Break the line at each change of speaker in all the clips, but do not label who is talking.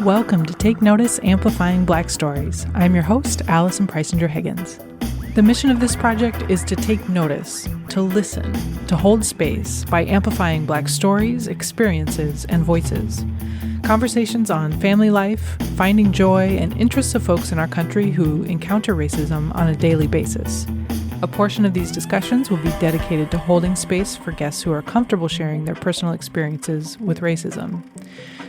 Welcome to Take Notice, Amplifying Black Stories. I'm your host, Allison Preisinger-Heggins. The mission of this project is to take notice, to listen, to hold space by amplifying Black stories, experiences, and voices. Conversations on family life, finding joy, and interests of folks in our country who encounter racism on a daily basis. A portion of these discussions will be dedicated to holding space for guests who are comfortable sharing their personal experiences with racism.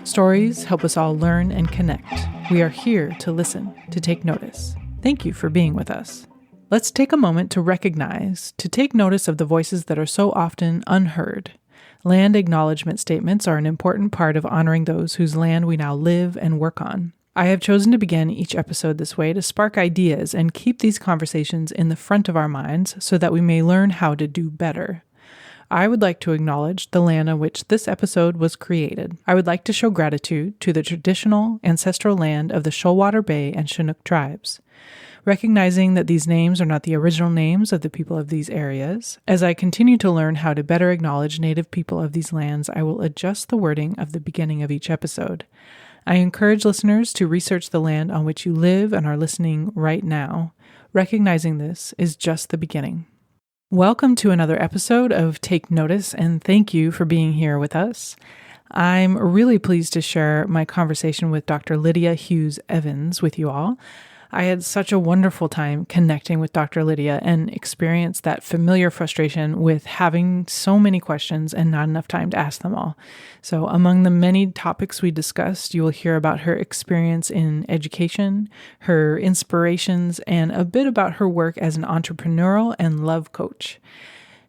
Stories help us all learn and connect. We are here to listen, to take notice. Thank you for being with us. Let's take a moment to recognize, to take notice of the voices that are so often unheard. Land acknowledgement statements are an important part of honoring those whose land we now live and work on. I have chosen to begin each episode this way to spark ideas and keep these conversations in the front of our minds so that we may learn how to do better. I would like to acknowledge the land on which this episode was created. I would like to show gratitude to the traditional, ancestral land of the Shoalwater Bay and Chinook tribes. Recognizing that these names are not the original names of the people of these areas, as I continue to learn how to better acknowledge Native people of these lands, I will adjust the wording of the beginning of each episode. I encourage listeners to research the land on which you live and are listening right now. Recognizing this is just the beginning. Welcome to another episode of Take Notice, and thank you for being here with us. I'm really pleased to share my conversation with Dr. Lydia Hughes-Evans with you all. I had such a wonderful time connecting with Dr. Lydia and experienced that familiar frustration with having so many questions and not enough time to ask them all. So among the many topics we discussed, you will hear about her experience in education, her inspirations, and a bit about her work as an entrepreneurial and love coach.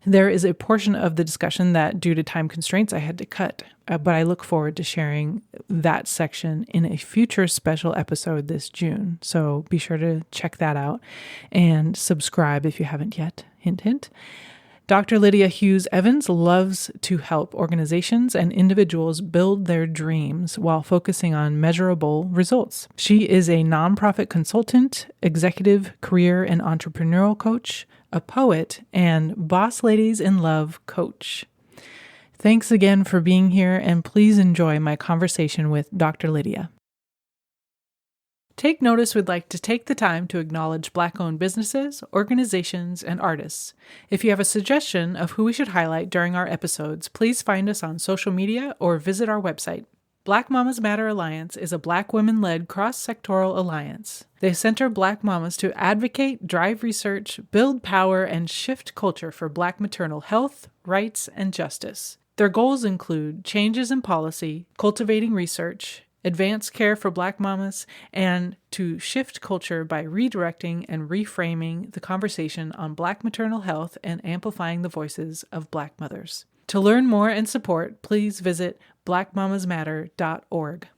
There is a portion of the discussion that, due to time constraints, I had to cut, but I look forward to sharing that section in a future special episode this June. So be sure to check that out and subscribe if you haven't yet. Hint, hint. Dr. Lydia Hughes-Evans loves to help organizations and individuals build their dreams while focusing on measurable results. She is a nonprofit consultant, executive, career, and entrepreneurial coach, a poet, and Boss Ladies in Love coach. Thanks again for being here, and please enjoy my conversation with Dr. Lydia. Take Notice would like to take the time to acknowledge Black-owned businesses, organizations, and artists. If you have a suggestion of who we should highlight during our episodes, please find us on social media or visit our website. Black Mamas Matter Alliance is a Black women-led cross-sectoral alliance. They center Black mamas to advocate, drive research, build power, and shift culture for Black maternal health, rights, and justice. Their goals include changes in policy, cultivating research, advanced care for Black mamas, and to shift culture by redirecting and reframing the conversation on Black maternal health and amplifying the voices of Black mothers. To learn more and support, please visit blackmamasmatter.org.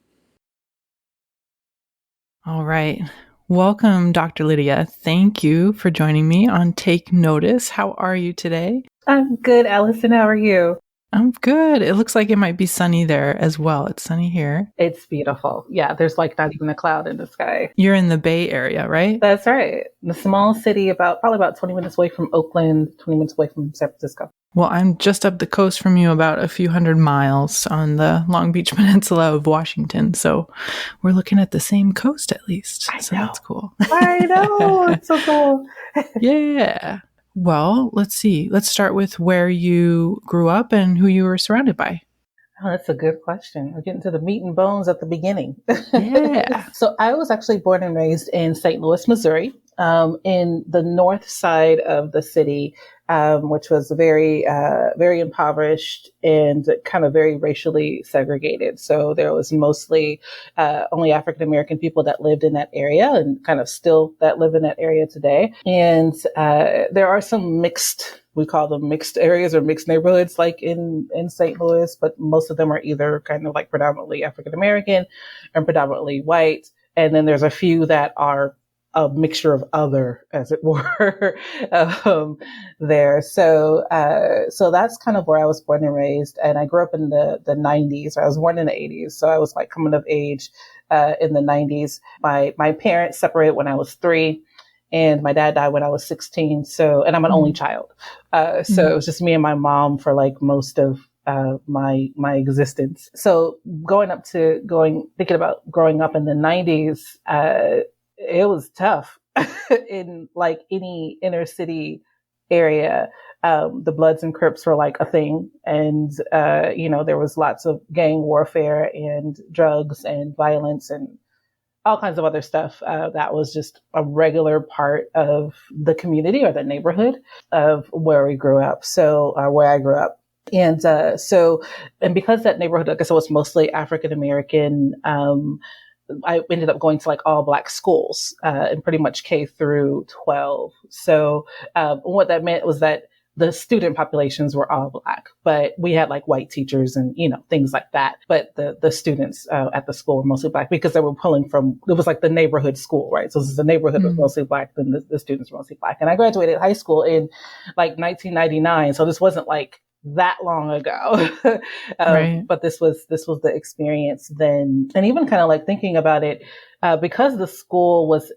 All right. Welcome, Dr. Lydia. Thank you for joining me on Take Notice. How are you today?
I'm good, Allison. How are you?
I'm good. It looks like it might be sunny there as well. It's sunny here.
It's beautiful. Yeah, there's like not even a cloud in the sky.
You're in the Bay Area, right?
That's right. The small city, probably about 20 minutes away from Oakland, 20 minutes away from San Francisco.
Well, I'm just up the coast from you, about a few hundred miles on the Long Beach Peninsula of Washington. So we're looking at the same coast at least. So that's cool.
I know. It's so cool.
Yeah. Well, let's see. Let's start with where you grew up and who you were surrounded by.
Oh, that's a good question. We're getting to the meat and bones at the beginning.
Yeah.
So I was actually born and raised in St. Louis, Missouri, in the north side of the city, which was very impoverished and kind of very racially segregated. So there was mostly only African-American people that lived in that area and kind of still that live in that area today. And there are some we call them mixed areas or mixed neighborhoods like in St. Louis, but most of them are either kind of like predominantly African-American and predominantly white. And then there's a few that are a mixture of other, as it were, there. So that's kind of where I was born and raised. And I grew up in the 90s. I was born in the 80s. So I was like coming of age in the 90s. My parents separated when I was 3. And my dad died when I was 16. So, and I'm an only child. So it was just me and my mom for like most of my existence. So thinking about growing up in the 90s, it was tough in like any inner city area. The Bloods and Crips were like a thing. And, there was lots of gang warfare and drugs and violence and all kinds of other stuff. That was just a regular part of the community or the neighborhood of where we grew up. So, where I grew up. And and because that neighborhood, I guess it was mostly African American, I ended up going to like all Black schools, and pretty much K through 12. So, what that meant was that the student populations were all Black, but we had like white teachers and, things like that. But the students, at the school were mostly Black because they were it was like the neighborhood school, right? So this is the neighborhood was mostly Black, then the students were mostly Black. And I graduated high school in like 1999. So this wasn't like that long ago.
Right.
But this was the experience then. And even kind of like thinking about it, because the school was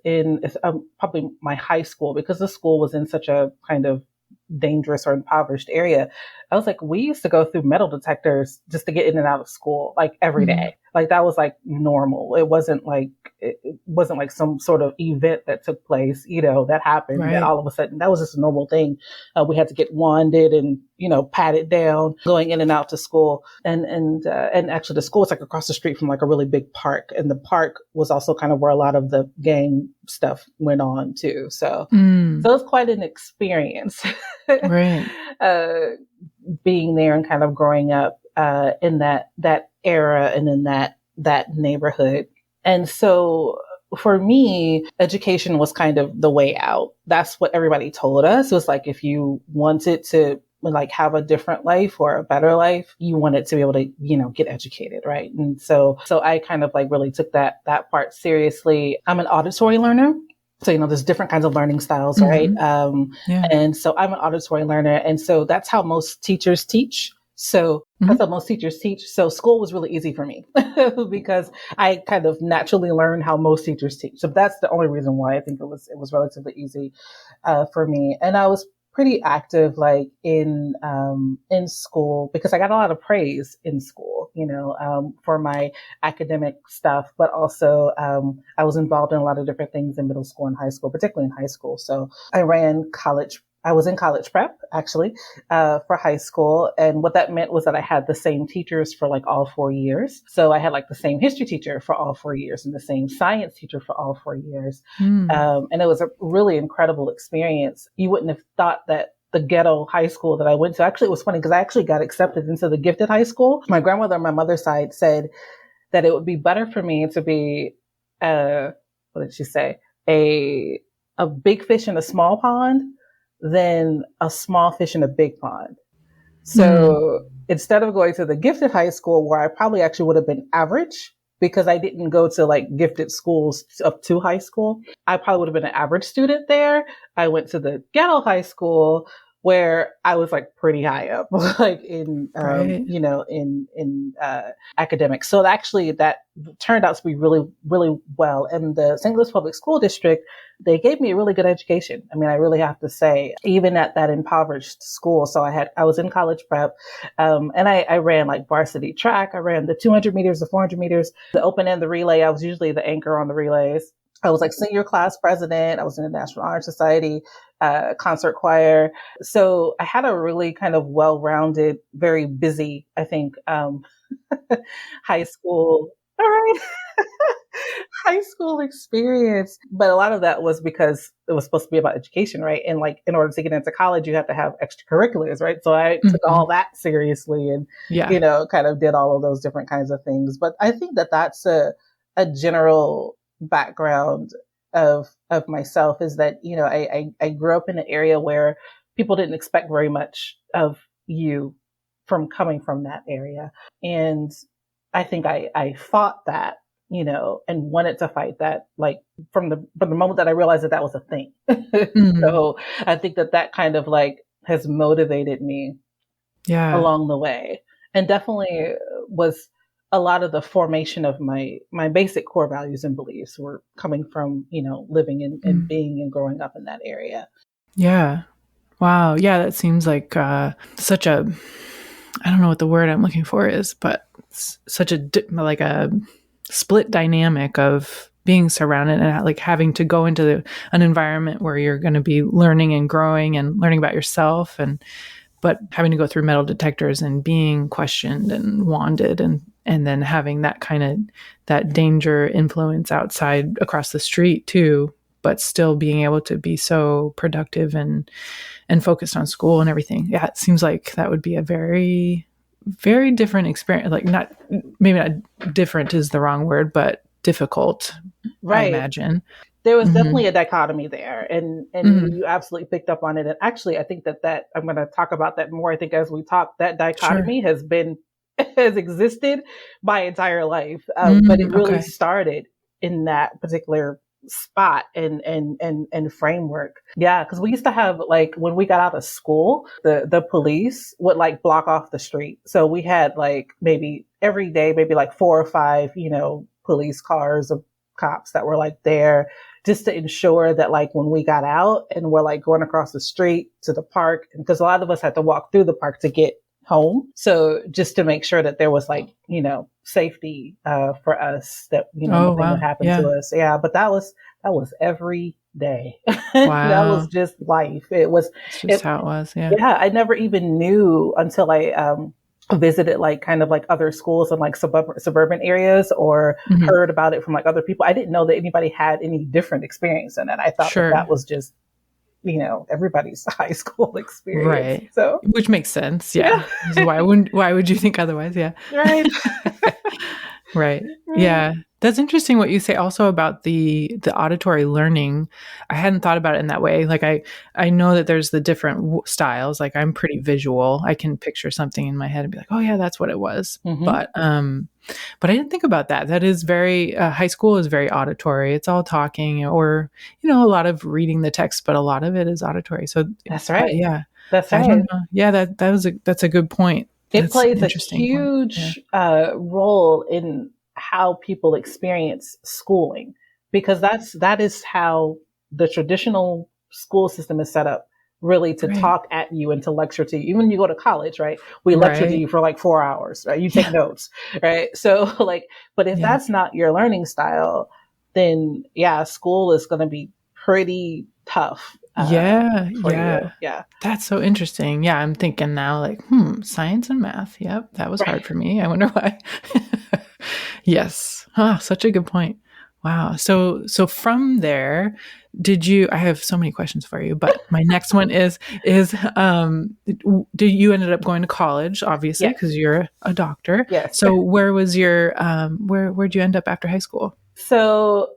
probably my high school, because the school was in such a kind of dangerous or impoverished area, I was like, we used to go through metal detectors just to get in and out of school, like every day. Like that was like normal. It wasn't like some sort of event that took place, that happened that all of a sudden, that was just a normal thing. We had to get wanded and, patted down going in and out to school. And actually the school was like across the street from like a really big park. And the park was also kind of where a lot of the gang stuff went on too. So it was quite an experience.
Right.
Being there and kind of growing up, in that era and in that neighborhood. And so for me, education was kind of the way out. That's what everybody told us. It was like, if you wanted to like have a different life or a better life, you wanted to be able to, get educated. Right. And so I kind of like really took that part seriously. I'm an auditory learner. So, there's different kinds of learning styles, right? And so I'm an auditory learner. And so that's how most teachers teach. So that's how most teachers teach. So school was really easy for me because I kind of naturally learned how most teachers teach. So that's the only reason why I think it was relatively easy, for me. And I was pretty active, like in school, because I got a lot of praise in school, for my academic stuff, but also, I was involved in a lot of different things in middle school and high school, particularly in high school. So I was in college prep actually, for high school. And what that meant was that I had the same teachers for like all 4 years. So I had like the same history teacher for all 4 years and the same science teacher for all 4 years. And it was a really incredible experience. You wouldn't have thought that the ghetto high school that I went to, actually, it was funny because I actually got accepted into the gifted high school. My grandmother on my mother's side said that it would be better for me to be, what did she say? A big fish in a small pond than a small fish in a big pond. So instead of going to the gifted high school where I probably actually would have been average because I didn't go to like gifted schools up to high school, I probably would have been an average student there. I went to the ghetto high school where I was like pretty high up, like in, in academics. So actually that turned out to be really, really well. And the St. Louis Public School District, they gave me a really good education. I mean, I really have to say, even at that impoverished school. So I was in college prep, and I ran like varsity track. I ran the 200 meters, the 400 meters, the open and the relay. I was usually the anchor on the relays. I was like senior class president. I was in the National Honor Society, concert choir. So I had a really kind of well-rounded, very busy, I think, high school. All right. High school experience. But a lot of that was because it was supposed to be about education, right? And like, in order to get into college, you have to have extracurriculars, right? So I took all that seriously and, kind of did all of those different kinds of things. But I think that that's a general background of myself, is that, I grew up in an area where people didn't expect very much of you from coming from that area. And I think I fought that, and wanted to fight that, like from the moment that I realized that was a thing. So I think that kind of like has motivated me along the way, and definitely was a lot of the formation of my basic core values and beliefs were coming from, living and being and growing up in that area.
Yeah. Wow. Yeah. That seems like such a I don't know what the word I'm looking for is, but it's such a like a split dynamic of being surrounded and like having to go into an environment where you're going to be learning and growing and learning about yourself, and but having to go through metal detectors and being questioned and wanded, and then having that kind of that danger influence outside across the street too, but still being able to be so productive and focused on school and everything. Yeah, it seems like that would be a very, very different experience. Like not, maybe not different is the wrong word, but difficult, I
Right.
imagine.
There was
Mhm.
definitely a dichotomy there, and
Mhm.
you absolutely picked up on it. And actually, I think that I'm going to talk about that more. I think as we talk, that
Sure.
dichotomy has been has existed my entire life, but it really
Okay.
started in that particular spot and framework. Yeah, because we used to have like when we got out of school, the police would like block off the street. So we had like maybe every day, maybe like 4 or 5, police cars of cops that were like there just to ensure that like when we got out and we're like going across the street to the park, because a lot of us had to walk through the park to get home. So just to make sure that there was like, safety for us, that,
Oh,
nothing would
wow.
happen
Yeah.
to us. Yeah. But that was every day. That was
Wow.
just life. It was,
That's just
it,
how it was. Yeah.
yeah, I never even knew until I, visited like kind of like other schools in like suburban areas, or
Mhm.
heard about it from like other people. I didn't know that anybody had any different experience in it. I thought that
Sure.
that was just, everybody's high school experience.
Right.
So,
Which makes sense.
yeah,
Yeah. So why would you think otherwise? Yeah.
right.
Right.
Right.
Yeah. That's interesting what you say also about the auditory learning. I hadn't thought about it in that way. Like I know that there's the different styles. Like I'm pretty visual. I can picture something in my head and be like, "Oh yeah, that's what it was."
Mm-hmm.
But I didn't think about that. That is very high school is very auditory. It's all talking or a lot of reading the text, but a lot of it is auditory. So
That's right.
yeah.
That's
I don't
right.
know. Yeah, that's a good point.
It
That's an
plays a
interesting point. Yeah.
huge role in how people experience schooling, because that is how the traditional school system is set up, really, to
Right.
talk at you and to lecture to you. Even when you go to college, right? We lecture to
Right.
you for like 4 hours, right? You take
Yeah.
notes, right? So like, but if
Yeah.
that's not your learning style, then yeah, school is going to be pretty tough
Yeah.
for
Yeah.
you. Yeah.
That's so interesting. Yeah, I'm thinking now, like, science and math. Yep, that was hard
Right.
for me. I wonder why. Yes. Oh, such a good point. Wow. So from there, did you? I have so many questions for you, but my next one is did you ended up going to college, obviously,
Yes.
because you're a doctor.
Yes.
So where was your where'd you end up after high school?
So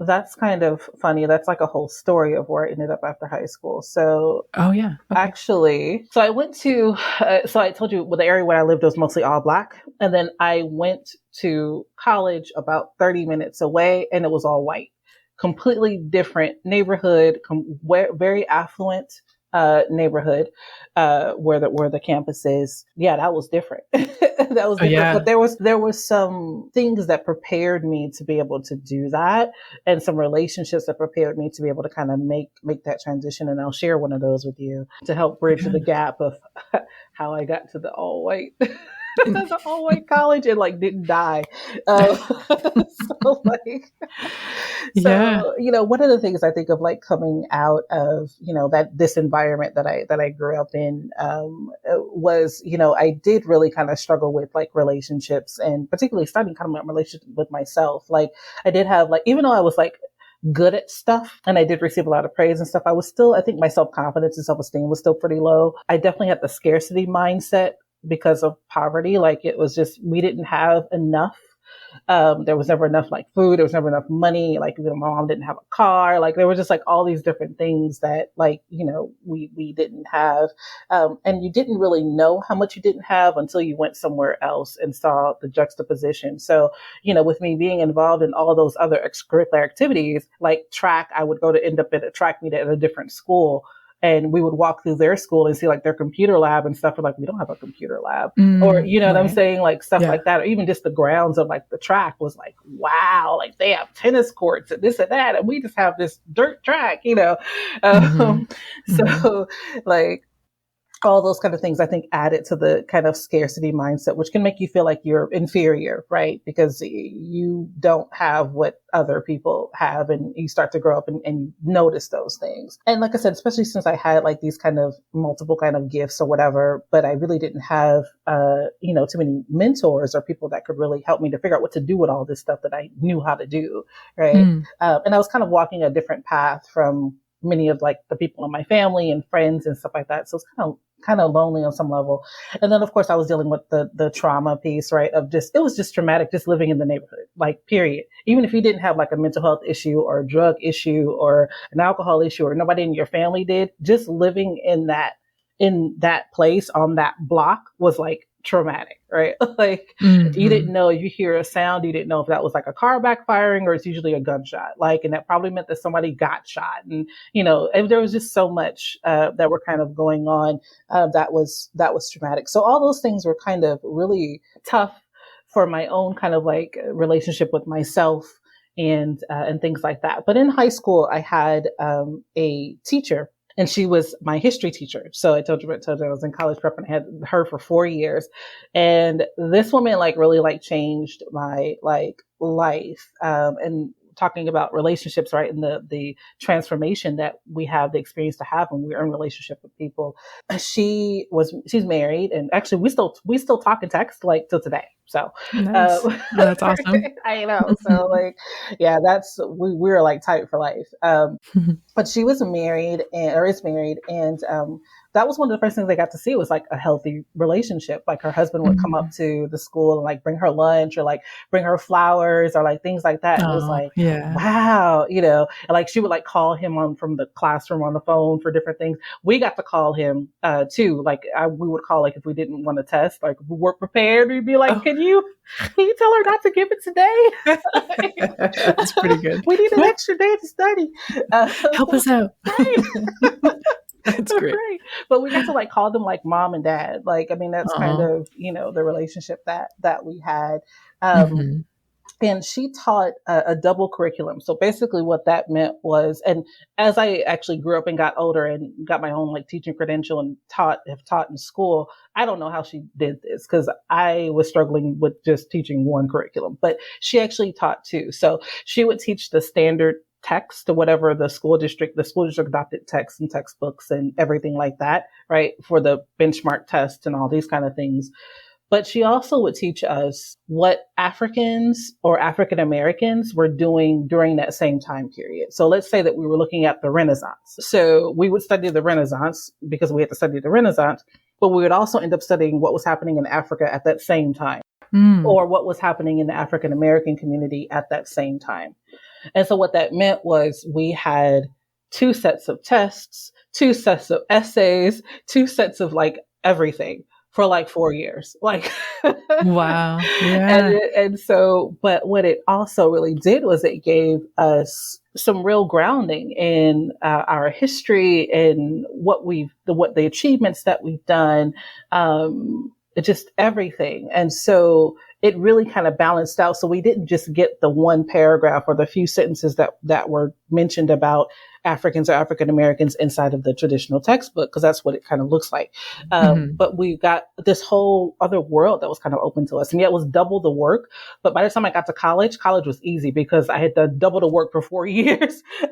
that's kind of funny. That's like a whole story of where I ended up after high school. So
Oh yeah. Okay.
actually, so I went to, so I told you, well, the area where I lived was mostly all Black. And then I went to college about 30 minutes away, and it was all white. Completely different neighborhood, very affluent neighborhood, where the campus is. Yeah, that was different. That was
Oh
different.
yeah.
But there was some things that prepared me to be able to do that, and some relationships that prepared me to be able to kind of make that transition. And I'll share one of those with you to help bridge
Yeah.
the gap of how I got to the all white.
And-
The all white college and like didn't die. So like,
yeah.
one of the things I think of like coming out of, that this environment that I grew up in, was, I did really kind of struggle with like relationships, and particularly starting kind of my relationship with myself. Like I did have like, even though I was like good at stuff and I did receive a lot of praise and stuff, I think my self-confidence and self-esteem was still pretty low. I definitely had the scarcity mindset because of poverty. Like it was just, we didn't have enough. There was never enough like food. There was never enough money. Like, my mom didn't have a car. Like there were just like all these different things that like, we didn't have. And you didn't really know how much you didn't have until you went somewhere else and saw the juxtaposition. So, with me being involved in all those other extracurricular activities, like track, I would go to end up at a track meet at a different school. And we would walk through their school and see like their computer lab and stuff. We're like, we don't have a computer lab. Or, you know what I'm
Right.
saying? Like stuff
Yeah.
like that. Or even just the grounds of like the track was like, wow, like they have tennis courts and this and that. And we just have this dirt track,
Mhm. Mhm.
So like, all those kind of things, I think, added to the kind of scarcity mindset, which can make you feel like you're inferior, right? Because you don't have what other people have, and you start to grow up and you notice those things. And like I said, especially since I had like these kind of multiple kind of gifts or whatever, but I really didn't have, too many mentors or people that could really help me to figure out what to do with all this stuff that I knew how to do, right? And I was kind of walking a different path from many of like the people in my family and friends and stuff like that. So it's kind of lonely on some level. And then of course I was dealing with the trauma piece, right? It was just traumatic just living in the neighborhood, like period. Even if you didn't have like a mental health issue or a drug issue or an alcohol issue or nobody in your family did, just living in that place on that block was like traumatic, right? Like you didn't know, if you hear a sound, you didn't know if that was like a car backfiring or it's usually a gunshot. Like, and that probably meant that somebody got shot. And, and there was just so much, that were kind of going on, that was traumatic. So all those things were kind of really tough for my own kind of like relationship with myself and things like that. But in high school, I had, a teacher. And she was my history teacher. So I told you I was in college prep and I had her for 4 years. And this woman like really like changed my like life. And talking about relationships, right? And the transformation that we have the experience to have when we're in relationship with people. She's married, and actually we still talk and text like till today. So
nice. That's awesome.
I know. So like, yeah, we're like tight for life. But she was married is married. And, that was one of the first things I got to see was like a healthy relationship. Like her husband would come up to the school and like bring her lunch or like bring her flowers or like things like that. And it was like, wow, and like she would like call him from the classroom on the phone for different things. We got to call him, too. Like we would call, like if we didn't want to test, like if we weren't prepared, we'd be like, can you tell her not to give it today?
That's pretty good.
We need an extra day to study.
Help us out.
Right.
That's great.
Right. But we get to like call them like mom and dad. Like, I mean, that's kind of, the relationship that we had. And she taught a double curriculum. So basically what that meant was, and as I actually grew up and got older and got my own like teaching credential and have taught in school, I don't know how she did this because I was struggling with just teaching one curriculum, but she actually taught two. So she would teach the standard text or whatever the school district adopted texts and textbooks and everything like that, right? For the benchmark tests and all these kind of things. But she also would teach us what Africans or African Americans were doing during that same time period. So let's say that we were looking at the Renaissance. So we would study the Renaissance because we had to study the Renaissance, but we would also end up studying what was happening in Africa at that same time, or what was happening in the African American community at that same time. And so what that meant was we had 2 sets of tests, 2 sets of essays, 2 sets of like everything for like 4 years. Like,
wow. Yeah.
And so, but what it also really did was it gave us some real grounding in our history and what the achievements that we've done, just everything. And so it really kind of balanced out. So we didn't just get the one paragraph or the few sentences that were mentioned about Africans or African Americans inside of the traditional textbook, because that's what it kind of looks like. But we got this whole other world that was kind of open to us. And yet it was double the work. But by the time I got to college was easy because I had to double the work for 4 years in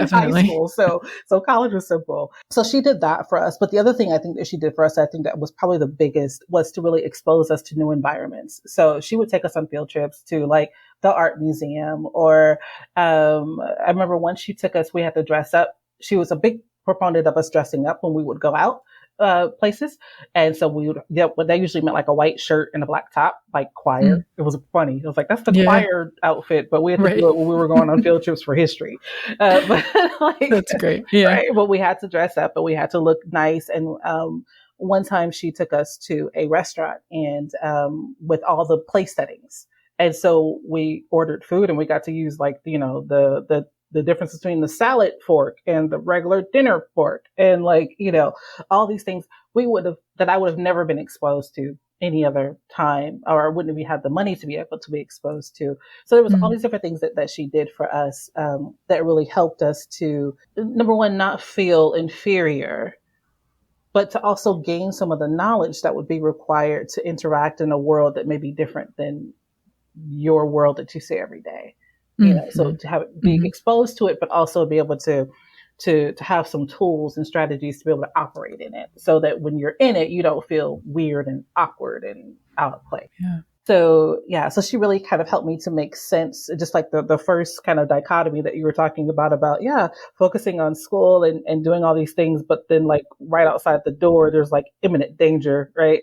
high school. So college was simple. So she did that for us. But the other thing I think that she did for us, I think that was probably the biggest, was to really expose us to new environments. So she would take us on field trips to like the art museum, or I remember once she took us, we had to dress up. She was a big proponent of us dressing up when we would go out places. And so what that usually meant like a white shirt and a black top, like choir. It was funny. It was like, that's the choir outfit, but we had to do it when we were going on field trips for history. But like, that's great. Yeah. Right? But we had to dress up and we had to look nice. And one time she took us to a restaurant and with all the place settings. And so we ordered food and we got to use like, the difference between the salad fork and the regular dinner fork. And like, all these things that I would have never been exposed to any other time, or wouldn't have had the money to be able to be exposed to. So there was all these different things that she did for us, that really helped us to, number one, not feel inferior, but to also gain some of the knowledge that would be required to interact in a world that may be different than your world that you see every day. So to have be exposed to it, but also be able to have some tools and strategies to be able to operate in it, so that when you're in it, you don't feel weird and awkward and out of place.
Yeah.
So she really kind of helped me to make sense, just like the first kind of dichotomy that you were talking about, focusing on school and doing all these things, but then like right outside the door, there's like imminent danger, right?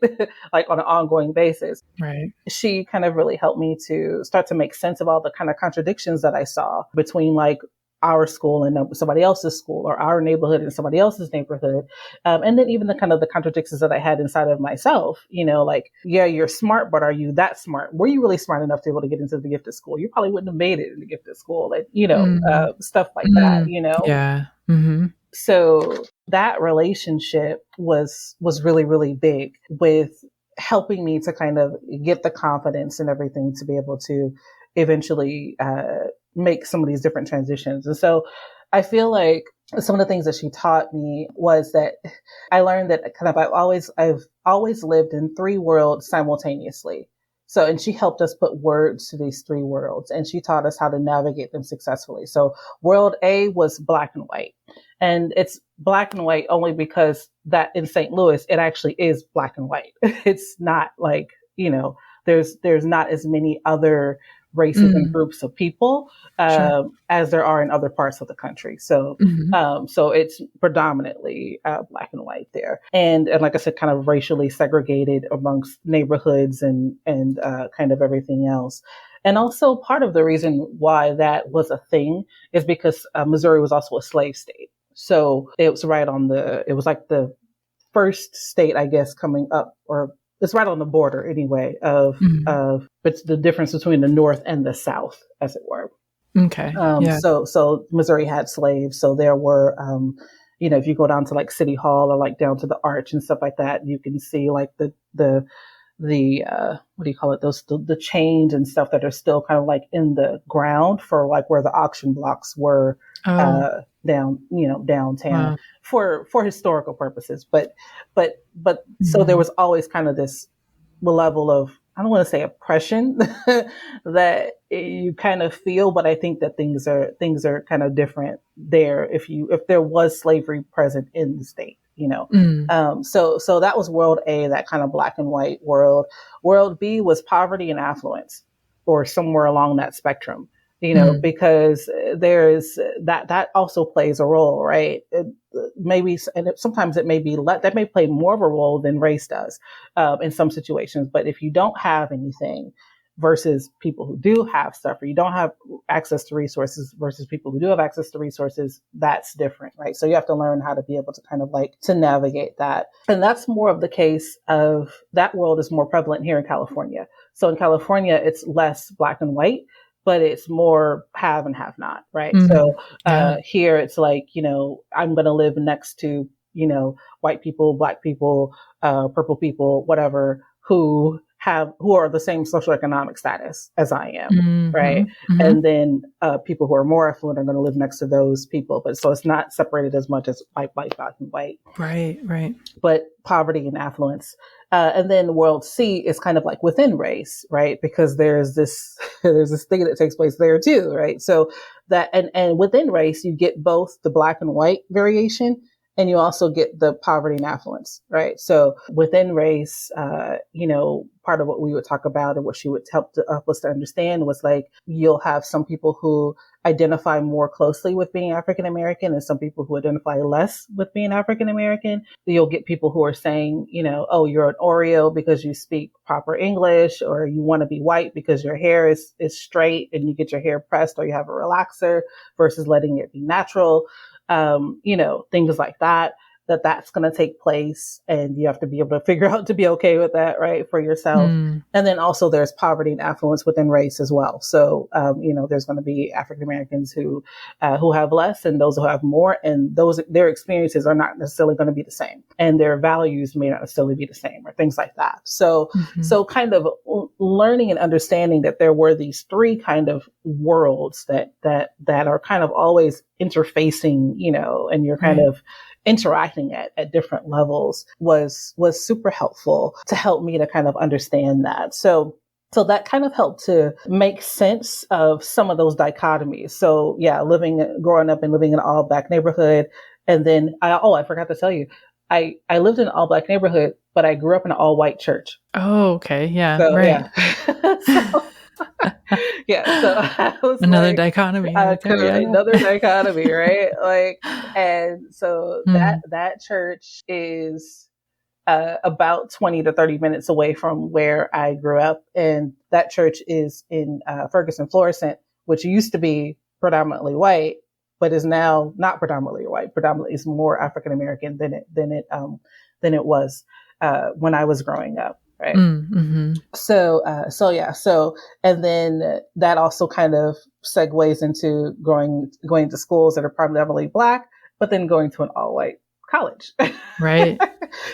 Like on an ongoing basis.
Right.
She kind of really helped me to start to make sense of all the kind of contradictions that I saw between like our school and somebody else's school, or our neighborhood and somebody else's neighborhood. And then even the kind of the contradictions that I had inside of myself, like, yeah, you're smart, but are you that smart? Were you really smart enough to be able to get into the gifted school? You probably wouldn't have made it in the gifted school, and, stuff like that,
Yeah. Mm-hmm.
So that relationship was really, really big with helping me to kind of get the confidence and everything to be able to eventually, make some of these different transitions. And so I feel like some of the things that she taught me was that I learned that I've always lived in three worlds simultaneously. So, and she helped us put words to these three worlds, and she taught us how to navigate them successfully. So world A was black and white, and it's black and white only because that in St. Louis, it actually is black and white. It's not like, there's not as many other races and groups of people as there are in other parts of the country. So, so it's predominantly black and white there, and like I said, kind of racially segregated amongst neighborhoods and kind of everything else. And also part of the reason why that was a thing is because Missouri was also a slave state. So it was it was like the first state, I guess, coming up, or it's right on the border anyway of it's the difference between the North and the South, as it were.
Okay.
So Missouri had slaves. So there were, if you go down to like City Hall or like down to the Arch and stuff like that, you can see like the what do you call it? The chains and stuff that are still kind of like in the ground for like where the auction blocks were, downtown for historical purposes. But so there was always kind of this level of, I don't want to say oppression that you kind of feel, but I think that things are kind of different there if there was slavery present in the state. So that was world A, that kind of black and white world. World B was poverty and affluence, or somewhere along that spectrum, because there's that also plays a role, right? Sometimes it may be that may play more of a role than race does, in some situations. But if you don't have anything versus people who do have stuff, or you don't have access to resources versus people who do have access to resources, that's different, right? So you have to learn how to be able to kind of like to navigate that. And that's more of the case of that world is more prevalent here in California. So in California, it's less black and white, but it's more have and have not, right? So here it's like, I'm going to live next to, white people, black people, purple people, whatever, who are the same socioeconomic status as I am, right? And then people who are more affluent are going to live next to those people. But so it's not separated as much as white, black, and white.
Right.
But poverty and affluence. And then world C is kind of like within race, right? Because there's this thing that takes place there too, right? So that, and within race, you get both the black and white variation, and you also get the poverty and affluence, right? So within race, part of what we would talk about and what she would help us to understand was like, you'll have some people who identify more closely with being African American and some people who identify less with being African American. You'll get people who are saying, oh, you're an Oreo because you speak proper English, or you want to be white because your hair is straight and you get your hair pressed, or you have a relaxer versus letting it be natural. Things like that. That's going to take place, and you have to be able to figure out to be okay with that, right, for yourself. And then also there's poverty and affluence within race as well. So, there's going to be African Americans who have less, and those who have more, and their experiences are not necessarily going to be the same, and their values may not necessarily be the same, or things like that. So, so kind of learning and understanding that there were these three kind of worlds that are kind of always interfacing, and you're kind of interacting at different levels was super helpful to help me to kind of understand that. So that kind of helped to make sense of some of those dichotomies. So yeah, growing up and living in an all Black neighborhood. And then I forgot to tell you, I lived in an all Black neighborhood, but I grew up in an all white church.
Oh, okay. Yeah.
So,
right.
Yeah. So I was
Another dichotomy.
Another dichotomy, right? Like, and so that church is about 20 to 30 minutes away from where I grew up. And that church is in Ferguson, Florissant, which used to be predominantly white, but is now not predominantly white. Predominantly is more African American than it was when I was growing up. Right.
Mm-hmm.
So, and then that also kind of segues into going to schools that are predominantly Black, but then going to an all white college.
Right.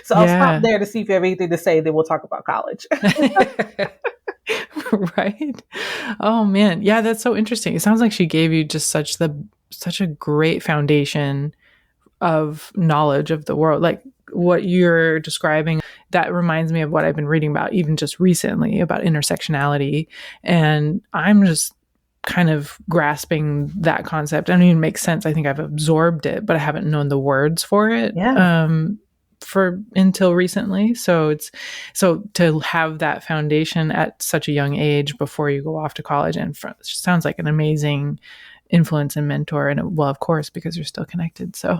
So I'll stop there to see if you have anything to say, then we'll talk about college.
Right. Oh man. Yeah, that's so interesting. It sounds like she gave you just such a great foundation of knowledge of the world. Like what you're describing, that reminds me of what I've been reading about even just recently about intersectionality. And I'm just kind of grasping that concept. I don't even make sense. I think I've absorbed it, but I haven't known the words for it until recently. So to have that foundation at such a young age before you go off to college, and sounds like an amazing influence and mentor. And well, of course, because you're still connected. So,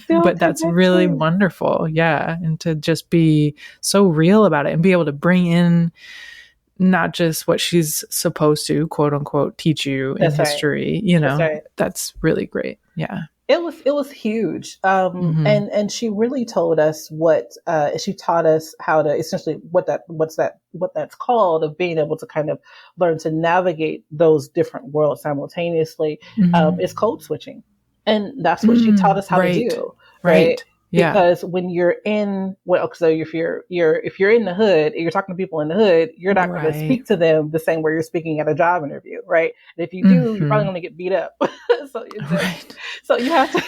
but that's really wonderful. Yeah. And to just be so real about it and be able to bring in not just what she's supposed to, quote unquote, teach you in history, that's really great. Yeah.
It was huge. And she really told us she taught us how to essentially what that's called, of being able to kind of learn to navigate those different worlds simultaneously, is code switching. And that's what she taught us how to do. Right. Yeah. Because when you're so if you're in the hood and you're talking to people in the hood, you're not going to speak to them the same way you're speaking at a job interview, right? And if you do, you're probably going to get beat up. So you have to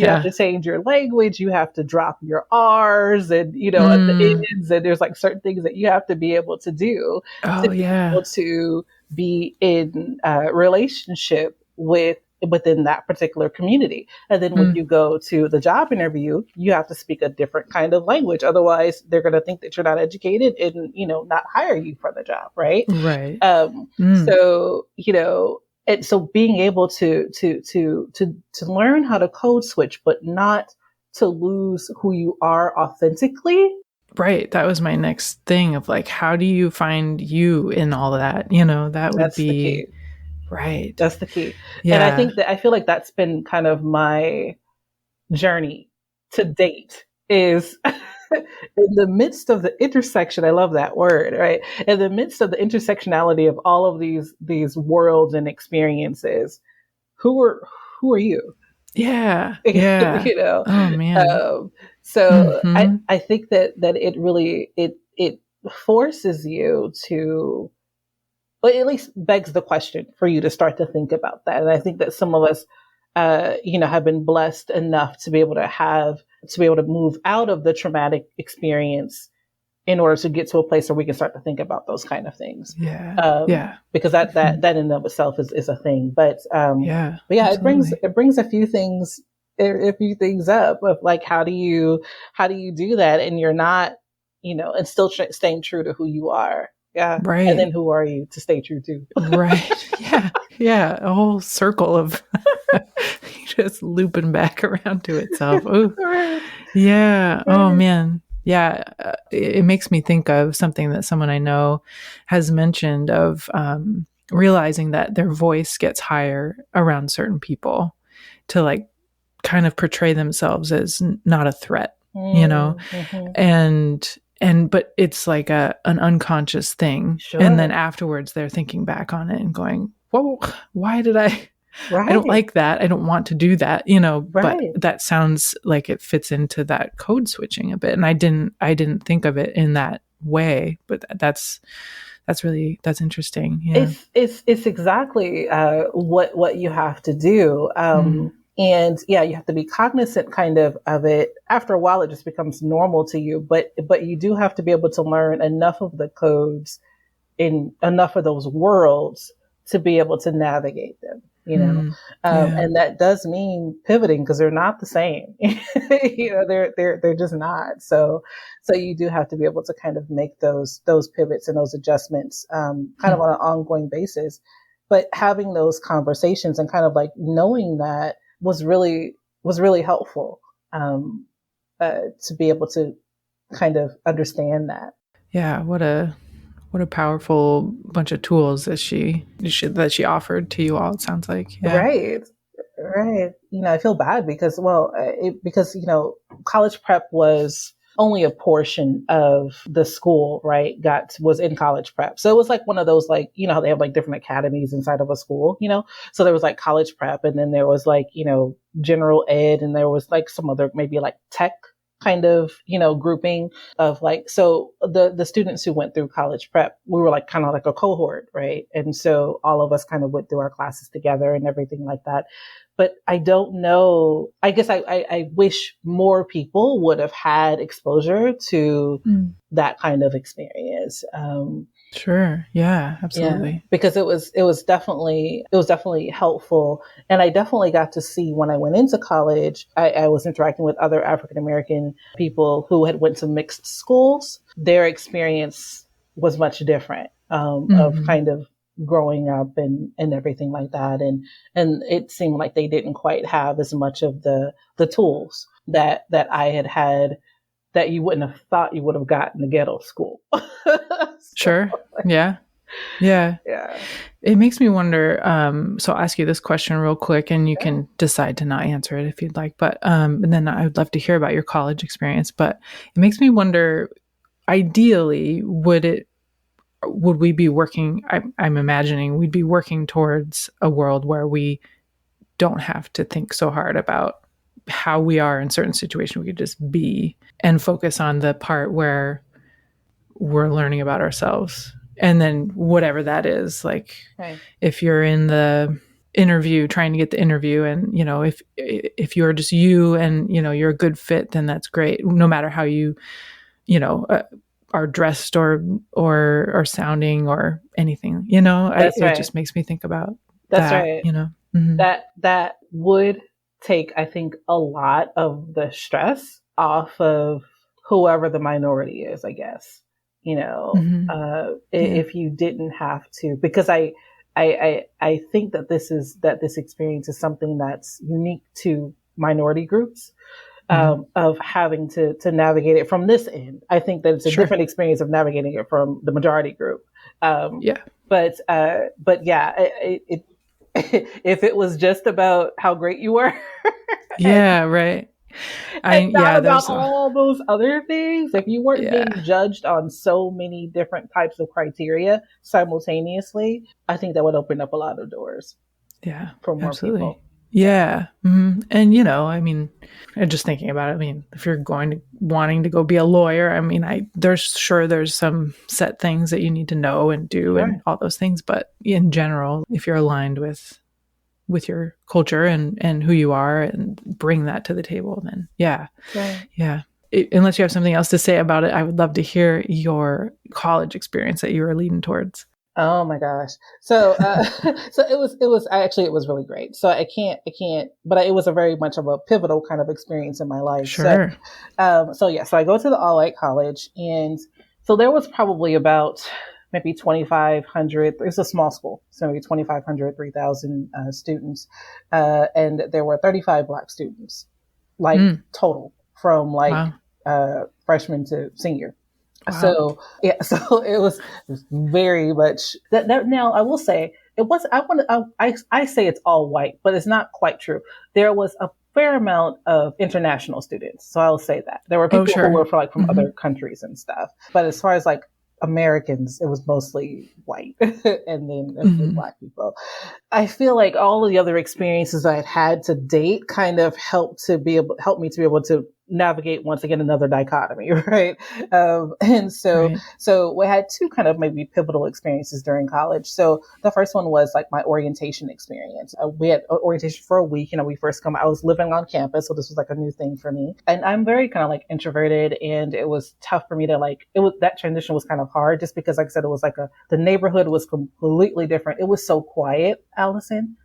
have to change your language. You have to drop your R's and at the ends, and there's like certain things that you have to be able to do be able to be in relationship within that particular community. And then when you go to the job interview, you have to speak a different kind of language. Otherwise, they're going to think that you're not educated and, not hire you for the job. Right.
Right.
So, and so being able to learn how to code switch, but not to lose who you are authentically.
Right. That was my next thing of like, how do you find you in all of that? That would be
the key.
Right.
That's the key.
Yeah.
And I feel like that's been kind of my journey to date, is in the midst of the intersection. I love that word, right? In the midst of the intersectionality of all of these worlds and experiences, who are you?
Yeah. Yeah. Oh man.
So I think that it really, it forces you to, but at least begs the question for you to start to think about that. And I think that some of us, have been blessed enough to be able to move out of the traumatic experience in order to get to a place where we can start to think about those kind of things.
Yeah.
Because that in and of itself is a thing. But
absolutely.
it brings a few things up of like, how do you do that? And you're not, and still staying true to who you are. Yeah.
Right.
And then who are you to stay true to?
Right. Yeah. Yeah. A whole circle of just looping back around to itself. Ooh. Yeah. Oh man. Yeah. It makes me think of something that someone I know has mentioned of realizing that their voice gets higher around certain people to like kind of portray themselves as not a threat, but it's like an unconscious thing. Sure. And then afterwards they're thinking back on it and going, whoa, why did I don't like that. I don't want to do that, but that sounds like it fits into that code switching a bit. And I didn't think of it in that way, but that's interesting. Yeah.
It's exactly what you have to do. And yeah, you have to be cognizant kind of it. After a while, it just becomes normal to you, but you do have to be able to learn enough of the codes in enough of those worlds to be able to navigate them, you know? And that does mean pivoting because they're not the same. You know, they're just not. So you do have to be able to kind of make those pivots and those adjustments, kind of on an ongoing basis. But having those conversations and kind of like knowing that was really helpful, to be able to kind of understand that.
Yeah. What a powerful bunch of tools that she offered to you all. It sounds like. Yeah.
Right. You know, I feel bad because, you know, college prep was only a portion of the school, right? Was in college prep. So it was like one of those, like, you know, how they have like different academies inside of a school, you know? So there was like college prep, and then there was like, you know, general ed, and there was like some other, maybe like tech kind of, you know, grouping of like, so the students who went through college prep, we were like kind of like a cohort, right? And so all of us kind of went through our classes together and everything like that. But I don't know, I guess I wish more people would have had exposure to that kind of experience.
Sure. Yeah, absolutely.
Yeah, because it was definitely helpful. And I definitely got to see when I went into college, I was interacting with other African American people who had went to mixed schools. Their experience was much different, of kind of growing up and everything like that. And it seemed like they didn't quite have as much of the tools that I had that you wouldn't have thought you would have gotten in the ghetto school.
Sure. Yeah. It makes me wonder. So I'll ask you this question real quick, and you can decide to not answer it if you'd like. But and then I would love to hear about your college experience. But it makes me wonder, ideally, would we be working? I'm imagining we'd be working towards a world where we don't have to think so hard about how we are in certain situations. We could just be and focus on the part where we're learning about ourselves. And then whatever that is, like if you're in the interview, trying to get the interview, and, you know, if you're just you and, you know, you're a good fit, then that's great. No matter how you are dressed or sounding or anything, you know, it just makes me think about
that's
that,
right.
You know,
that would take, I think, a lot of the stress off of whoever the minority is, I guess, you know, if you didn't have to, because I think that this experience is something that's unique to minority groups, of having to navigate it from this end. I think that it's a different experience of navigating it from the majority group. But yeah, if it was just about how great you were.
Right.
Not about all those other things. If you weren't being judged on so many different types of criteria simultaneously, I think that would open up a lot of doors.
Yeah,
for more people.
Yeah. Mm-hmm. And, you know, I mean, just thinking about it, I mean, if you're wanting to go be a lawyer, I mean, there's some set things that you need to know and do and all those things. But in general, if you're aligned with your culture and who you are and bring that to the table, then unless you have something else to say about it, I would love to hear your college experience that you were leading towards.
Oh my gosh. So it was really great. So I can't, but it was a very much of a pivotal kind of experience in my life.
Sure.
So I go to the all-white college, and so there was probably about maybe 2,500. It's a small school, so maybe 2,500, 3,000 students, and there were 35 Black students, total, from freshman to senior. Wow. So it was very much that. Now I will say it was. I say it's all white, but it's not quite true. There was a fair amount of international students, so I'll say that there were people who were from other countries and stuff. But as far as like Americans, it was mostly white, and then Black people. I feel like all of the other experiences I had to date kind of helped me to be able to navigate once again another dichotomy, right? And so
Right.
so we had two kind of maybe pivotal experiences during college. So the first one was like my orientation experience. We had orientation for a week. I was living on campus, so this was like a new thing for me. And I'm very kind of like introverted, and it was tough for me to that transition was kind of hard just because, like I said, it was like the neighborhood was completely different. It was so quiet, Allison.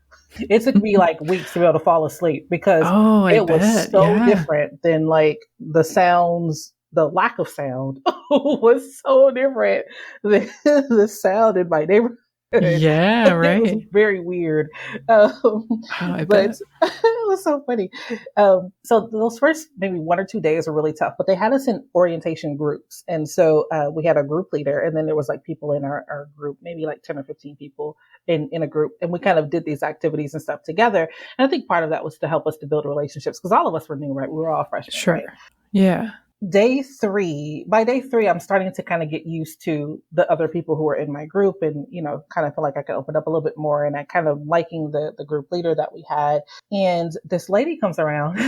It took me like weeks to be able to fall asleep because
I
it was
bet.
so
Yeah.
different than like the sounds. The lack of sound was so different than the sound in my neighborhood.
Yeah,
It was
right.
very weird.
I
But
bet.
it was so funny. So those first maybe 1 or 2 days were really tough, but they had us in orientation groups. And so we had a group leader, and then there was like people in our group, maybe like 10 or 15 people in a group. And we kind of did these activities and stuff together. And I think part of that was to help us to build relationships because all of us were new, right? We were all freshmen,
Sure.
right?
Yeah.
By day three, I'm starting to kind of get used to the other people who are in my group and, kind of feel like I could open up a little bit more, and I kind of liking the group leader that we had. And this lady comes around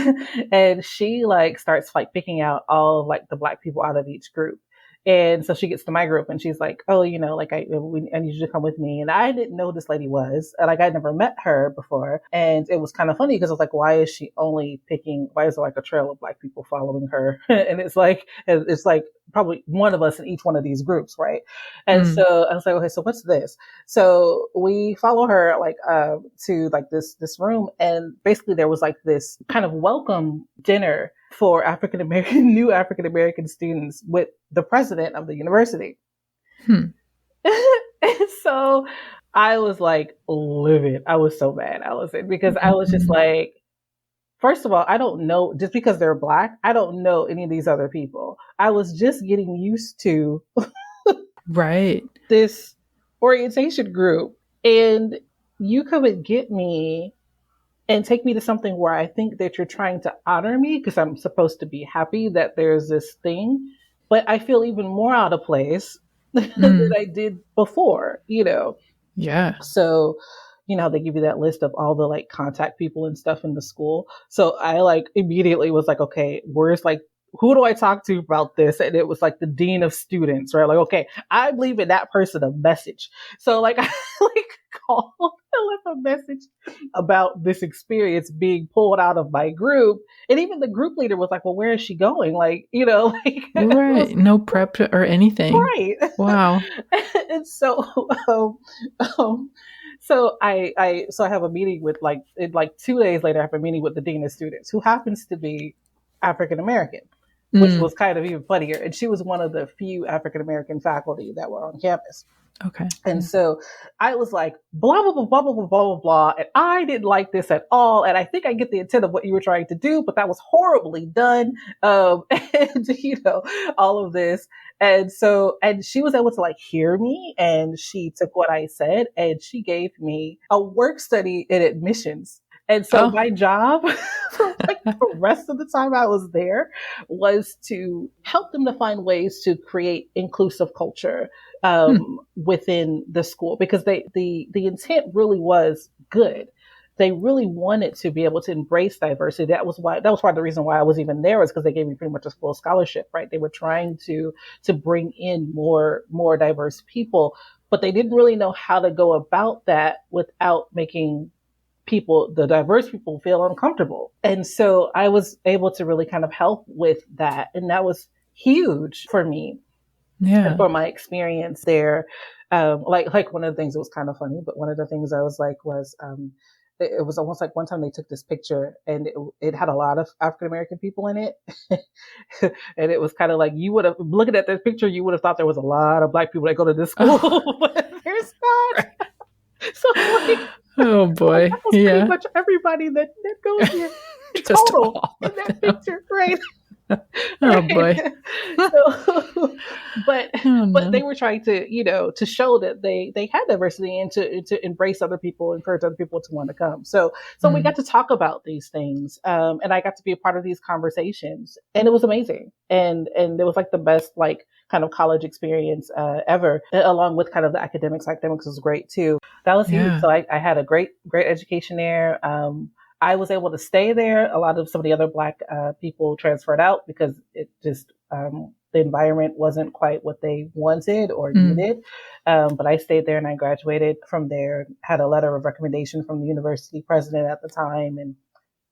and she like starts like picking out all of like the Black people out of each group. And so she gets to my group and she's like, oh, like I need you to come with me. And I didn't know who this lady was. Like I'd never met her before. And it was kind of funny because I was like, why is there like a trail of Black people following her? And it's like probably one of us in each one of these groups. Right. And so I was like, okay, so what's this? So we follow her like, to like this room. And basically there was like this kind of welcome dinner for new African American students with the president of the university. And so I was like livid. I was so mad, Allison, because I was just like, first of all, I don't know, just because they're Black, I don't know any of these other people. I was just getting used to
Right.
this orientation group, and you come and get me and take me to something where I think that you're trying to honor me because I'm supposed to be happy that there's this thing, but I feel even more out of place than I did before,
Yeah.
So, they give you that list of all the like contact people and stuff in the school. So I like immediately was like, okay, where's like, who do I talk to about this? And it was like the dean of students, right? Like, okay, I'm leaving that person a message. So like, I like called and left a message about this experience being pulled out of my group. And even the group leader was like, well, where is she going? Like, like,
Right. No prep or anything.
Right.
Wow.
And so, so I have a meeting with like 2 days later, I have a meeting with the dean of students who happens to be African American, which was kind of even funnier. And she was one of the few African American faculty that were on campus.
Okay.
And so I was like, blah, blah, blah, blah, blah, blah, blah, blah. And I didn't like this at all. And I think I get the intent of what you were trying to do, but that was horribly done. And, all of this. And so, and she was able to like hear me, and she took what I said and she gave me a work study in admissions. And so my job for like the rest of the time I was there was to help them to find ways to create inclusive culture within the school, because the intent really was good. They really wanted to be able to embrace diversity. That was part of the reason why I was even there, was because they gave me pretty much a full scholarship, right? They were trying to bring in more diverse people, but they didn't really know how to go about that without making the diverse people feel uncomfortable. And so I was able to really kind of help with that. And that was huge for me.
Yeah.
And for my experience there. Like one of the things that was kind of funny, but one of the things I was like was, it was almost like one time they took this picture and it had a lot of African American people in it. And it was kind of like, you would have, looking at this picture, you would have thought there was a lot of Black people that go to this school, but there's not. So like,
oh boy.
That was pretty much everybody that goes here total in that picture, right?
Oh boy.
So, but they were trying to, to show that they had diversity and to embrace other people, encourage other people to want to come. So we got to talk about these things. And I got to be a part of these conversations, and it was amazing. And it was like the best, like, kind of college experience ever, along with kind of the academics. Academics was great too. That was huge. So I had a great education there. I was able to stay there. A lot of some of the other Black people transferred out because it just the environment wasn't quite what they wanted or needed. But I stayed there and I graduated from there, had a letter of recommendation from the university president at the time, and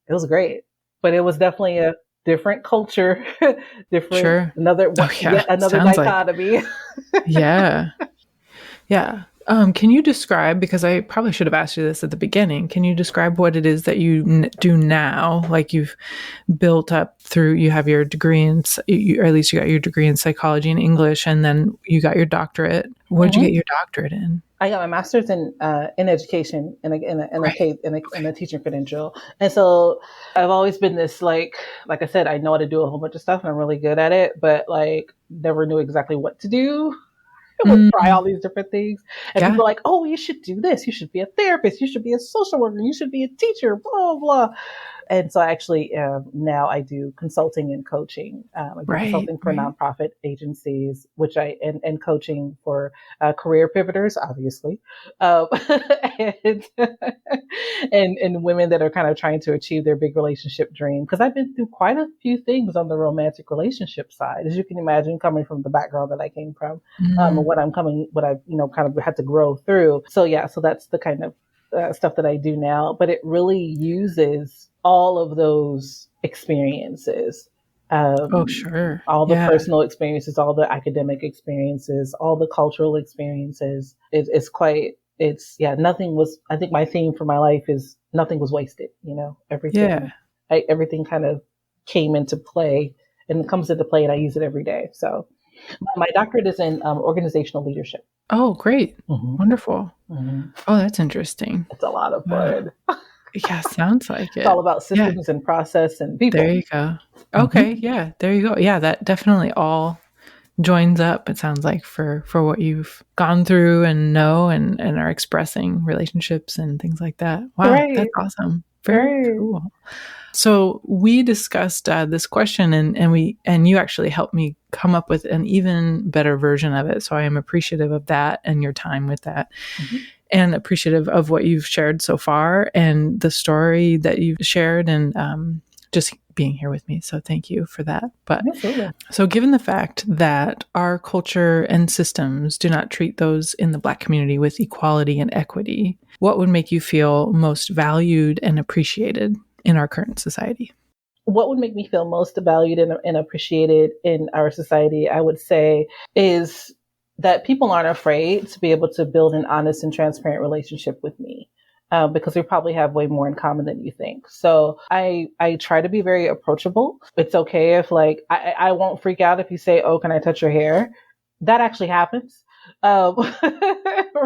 it was great. But it was definitely a different culture, different,
Sure.
another yet another dichotomy.
Yeah. Yeah. Can you describe, because I probably should have asked you this at the beginning, can you describe what it is that you do now? Like you've built up through, you have your degree in, or at least you got your degree in psychology and English, and then you got your doctorate. What did you get your doctorate in?
I got my master's in education and a teaching credential. And so I've always been this, like I said, I know how to do a whole bunch of stuff and I'm really good at it, but like never knew exactly what to do. I would try all these different things. And people are like, oh, you should do this. You should be a therapist. You should be a social worker. You should be a teacher, blah, blah. And so I actually, now I do consulting and coaching. I do consulting for nonprofit agencies, which and coaching for career pivoters, obviously. And women that are kind of trying to achieve their big relationship dream. Because I've been through quite a few things on the romantic relationship side, as you can imagine, coming from the background that I came from, and what I've, kind of had to grow through. So yeah, so that's the kind of stuff that I do now, but it really uses all of those experiences. All the personal experiences, all the academic experiences, all the cultural experiences. Nothing was, I think my theme for my life is nothing was wasted, everything kind of came into play and comes into play and I use it every day. So my doctorate is in organizational leadership.
Oh, great. Wonderful. Oh, that's interesting.
It's a lot of fun.
Yeah, sounds like it.
It's all about systems and process and people.
There you go. Okay, yeah, there you go. Yeah, that definitely all joins up, it sounds like, for what you've gone through and know and are expressing relationships and things like that. Wow, that's awesome. Very cool. So we discussed this question and you actually helped me come up with an even better version of it. So I am appreciative of that and your time with that. And appreciative of what you've shared so far and the story that you've shared and just being here with me. So thank you for that. But so given the fact that our culture and systems do not treat those in the Black community with equality and equity, what would make you feel most valued and appreciated in our current society?
What would make me feel most valued and appreciated in our society, I would say, is that people aren't afraid to be able to build an honest and transparent relationship with me, because we probably have way more in common than you think. So I try to be very approachable. It's okay if I won't freak out if you say, oh, can I touch your hair? That actually happens.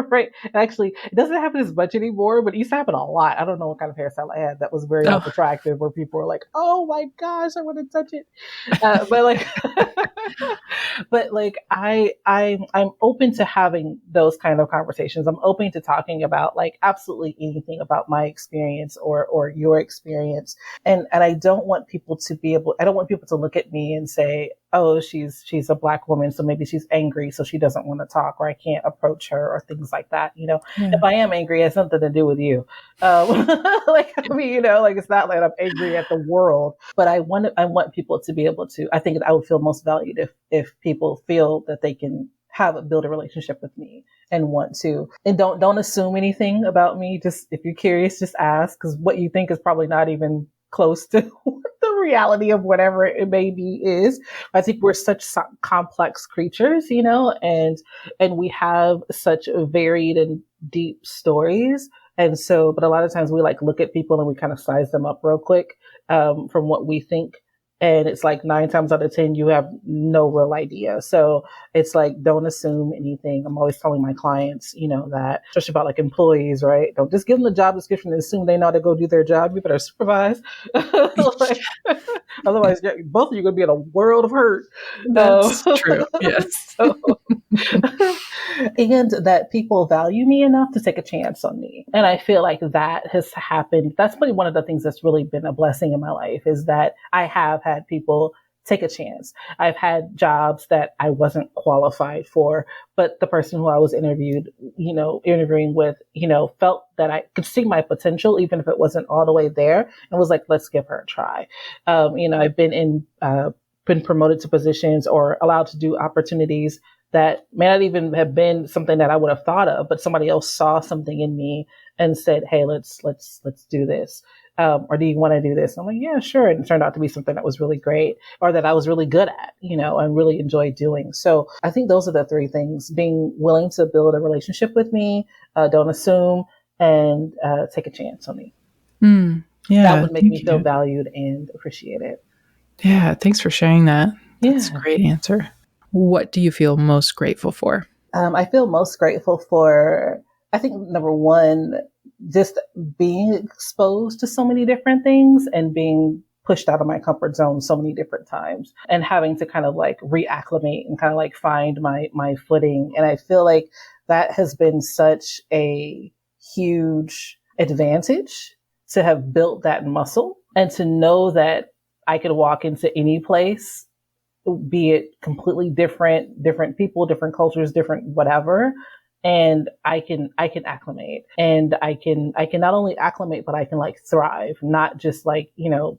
Right. Actually, it doesn't happen as much anymore, but it used to happen a lot. I don't know what kind of hairstyle I had that was very attractive, where people were like, "Oh my gosh, I want to touch it." I'm open to having those kind of conversations. I'm open to talking about absolutely anything about my experience or your experience, and I don't want people to look at me and say, oh, she's a Black woman, so maybe she's angry, so she doesn't want to talk, or I can't approach her, or things like that. If I am angry, it has something to do with you. It's not like I'm angry at the world, but I want people to be able to. I think I would feel most valued if people feel that they can build a relationship with me and want to, and don't assume anything about me. Just if you're curious, just ask, because what you think is probably not even close to the reality of whatever it may be is. I think we're such complex creatures, and we have such varied and deep stories. And so, but a lot of times we look at people and we kind of size them up real quick, from what we think. And it's 9 times out of 10, you have no real idea. So it's don't assume anything. I'm always telling my clients, that, especially about employees, right? Don't just give them the job description and assume they know how to go do their job. You better supervise. Otherwise, both of you are going to be in a world of hurt.
That's true. Yes.
And that people value me enough to take a chance on me. And I feel like that has happened. That's probably one of the things that's really been a blessing in my life, is that I have had people take a chance. I've had jobs that I wasn't qualified for, but the person who I was interviewing with, felt that I could see my potential, even if it wasn't all the way there, and was like, let's give her a try. I've been promoted to positions or allowed to do opportunities that may not even have been something that I would have thought of, but somebody else saw something in me and said, hey, let's do this. Or do you want to do this? I'm like, yeah, sure. And it turned out to be something that was really great or that I was really good at, and really enjoyed doing. So I think those are the three things: being willing to build a relationship with me, don't assume, and take a chance on me.
Yeah.
That would make me feel valued and appreciated.
Yeah. Thanks for sharing that. That's
Yeah.
a great answer. What do you feel most grateful for?
I feel most grateful for, I think, number one, just being exposed to so many different things and being pushed out of my comfort zone so many different times and having to kind of like reacclimate and kind of like find my footing. And I feel like that has been such a huge advantage to have built that muscle and to know that I could walk into any place, be it completely different people, different cultures, different whatever. And I can acclimate, and I can not only acclimate, but I can like thrive, not just like,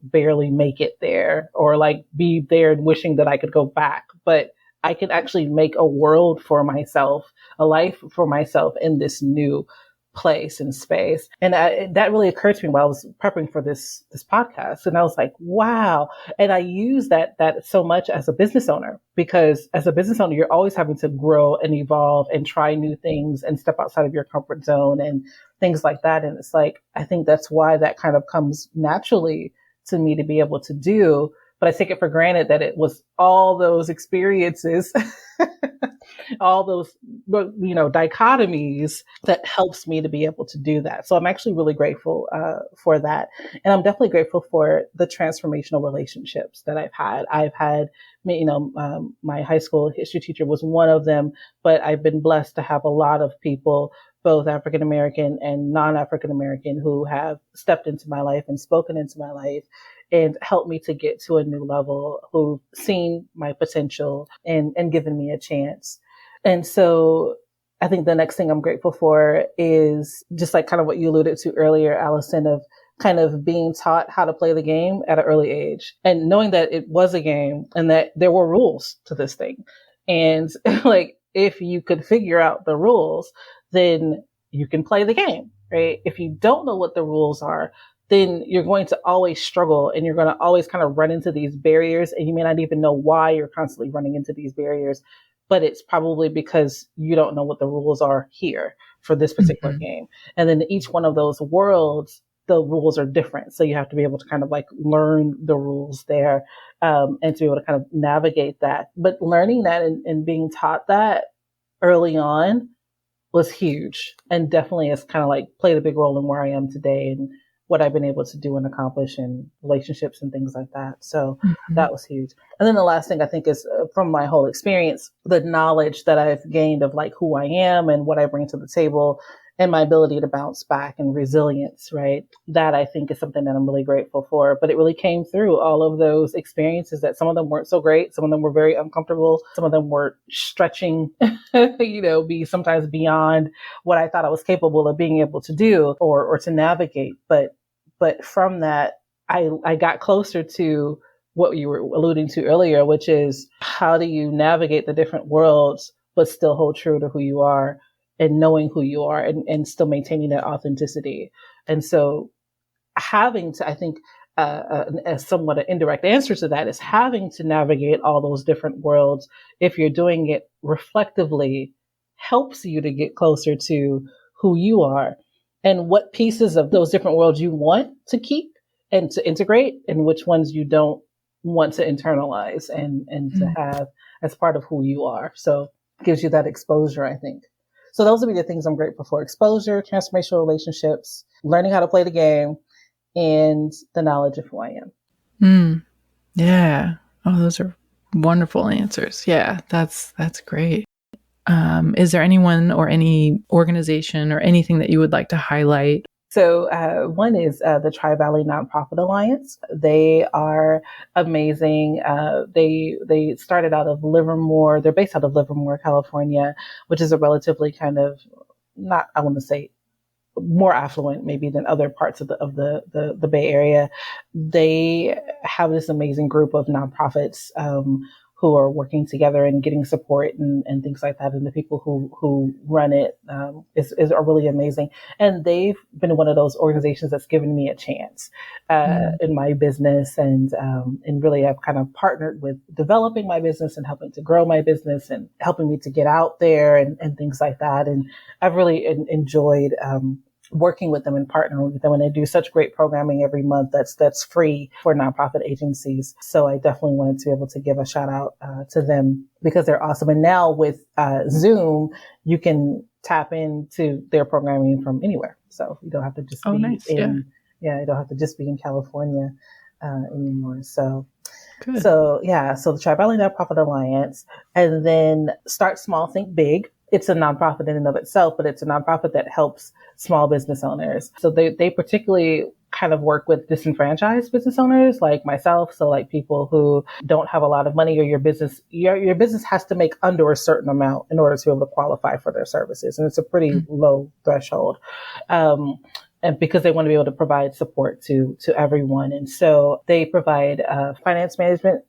barely make it there or like be there and wishing that I could go back, but I can actually make a world for myself, a life for myself in this new place and space. And that really occurred to me while I was prepping for this podcast. And I was like, wow. And I use that so much as a business owner, because as a business owner, you're always having to grow and evolve and try new things and step outside of your comfort zone and things like that. And it's like, I think that's why that kind of comes naturally to me to be able to do. But I take it for granted that it was all those experiences, all those, dichotomies that helps me to be able to do that. So I'm actually really grateful for that. And I'm definitely grateful for the transformational relationships that I've had. My high school history teacher was one of them, but I've been blessed to have a lot of people, both African American and non-African American, who have stepped into my life and spoken into my life and helped me to get to a new level, who've seen my potential and given me a chance. And so I think the next thing I'm grateful for is just like kind of what you alluded to earlier, Allison, of kind of being taught how to play the game at an early age and knowing that it was a game and that there were rules to this thing. And like, if you could figure out the rules, then you can play the game, right? If you don't know what the rules are, then you're going to always struggle and you're going to always kind of run into these barriers, and you may not even know why you're constantly running into these barriers, but it's probably because you don't know what the rules are here for this particular game. And then each one of those worlds, the rules are different. So you have to be able to kind of like learn the rules there, and to be able to kind of navigate that. But learning that and being taught that early on was huge, and definitely has kind of like played a big role in where I am today and what I've been able to do and accomplish in relationships and things like that. So that was huge. And then the last thing I think is from my whole experience, the knowledge that I've gained of like who I am and what I bring to the table and my ability to bounce back and resilience, right? That I think is something that I'm really grateful for. But it really came through all of those experiences that some of them weren't so great. Some of them were very uncomfortable. Some of them were stretching, be sometimes beyond what I thought I was capable of being able to do or to navigate. But from that, I got closer to what you were alluding to earlier, which is how do you navigate the different worlds, but still hold true to who you are and knowing who you are and still maintaining that authenticity. And so having to, I think, a somewhat an indirect answer to that is having to navigate all those different worlds, if you're doing it reflectively, helps you to get closer to who you are and what pieces of those different worlds you want to keep and to integrate and which ones you don't want to internalize and to have as part of who you are. So it gives you that exposure, I think. So those would be the things I'm grateful for: exposure, transformational relationships, learning how to play the game, and the knowledge of who I am.
Yeah. Oh, those are wonderful answers. Yeah, that's great. Is there anyone or any organization or anything that you would like to highlight
So one is the Tri-Valley Nonprofit Alliance. They are amazing. They started out of Livermore. They're based out of Livermore, California, which is a relatively kind of not, I want to say, more affluent maybe than other parts of the Bay Area. They have this amazing group of nonprofits who are working together and getting support and things like that. And the people who run it are really amazing. And they've been one of those organizations that's given me a chance in my business, and really I've kind of partnered with developing my business and helping to grow my business and helping me to get out there and things like that. And I've really enjoyed working with them and partnering with them, and they do such great programming every month that's free for nonprofit agencies. So I definitely wanted to be able to give a shout out to them because they're awesome. And now with Zoom, you can tap into their programming from anywhere. So you don't have to just be you don't have to just be in California anymore. So
Good.
So the Tri-Valley Nonprofit Alliance, and then Start Small, Think Big. It's a nonprofit in and of itself, but it's a nonprofit that helps small business owners. So they particularly kind of work with disenfranchised business owners like myself. So like people who don't have a lot of money, or your business has to make under a certain amount in order to be able to qualify for their services. And it's a pretty low threshold. And because they want to be able to provide support to everyone. And so they provide finance management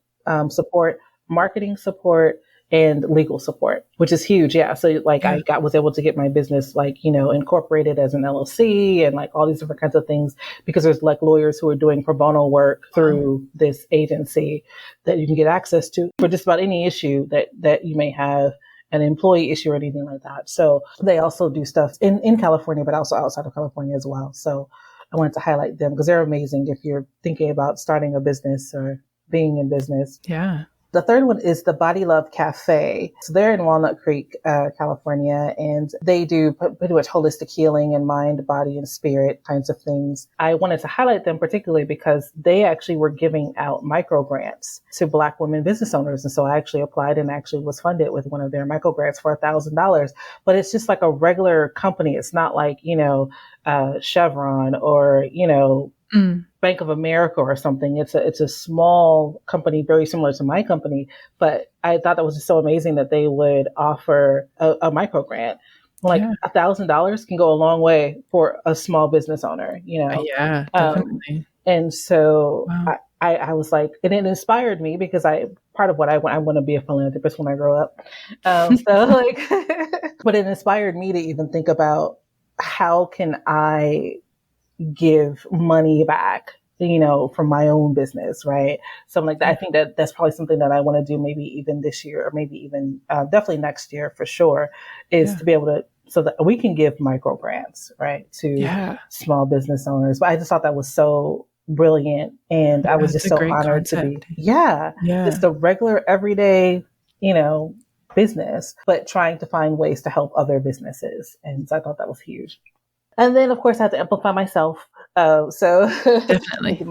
support, marketing support, and legal support, which is huge. Yeah. So like I was able to get my business incorporated as an LLC and like all these different kinds of things, because there's like lawyers who are doing pro bono work through this agency that you can get access to for just about any issue that you may have, an employee issue or anything like that. So they also do stuff in California, but also outside of California as well. So I wanted to highlight them because they're amazing if you're thinking about starting a business or being in business.
Yeah.
The third one is the Body Love Cafe. So they're in Walnut Creek, California, and they do pretty much holistic healing and mind, body, and spirit kinds of things. I wanted to highlight them particularly because they actually were giving out micro grants to Black women business owners. And so I actually applied and actually was funded with one of their micro grants for $1,000. But it's just like a regular company. It's not like, Chevron or, Bank of America or something. It's a small company, very similar to my company, but I thought that was just so amazing that they would offer a micro grant. Like $1,000 can go a long way for a small business owner,
Yeah, definitely.
And so I was like, and it inspired me because part of what I want to be a philanthropist when I grow up. But it inspired me to even think about how can I give money back, from my own business, right? Something like that. I think that's probably something that I want to do maybe even this year, or maybe even definitely next year for sure, is to be able to, so that we can give micro grants, right, to small business owners. But I just thought that was so brilliant. And I was just so honored to be, just a regular everyday, business, but trying to find ways to help other businesses. And so I thought that was huge. And then, of course, I had to amplify myself. So
definitely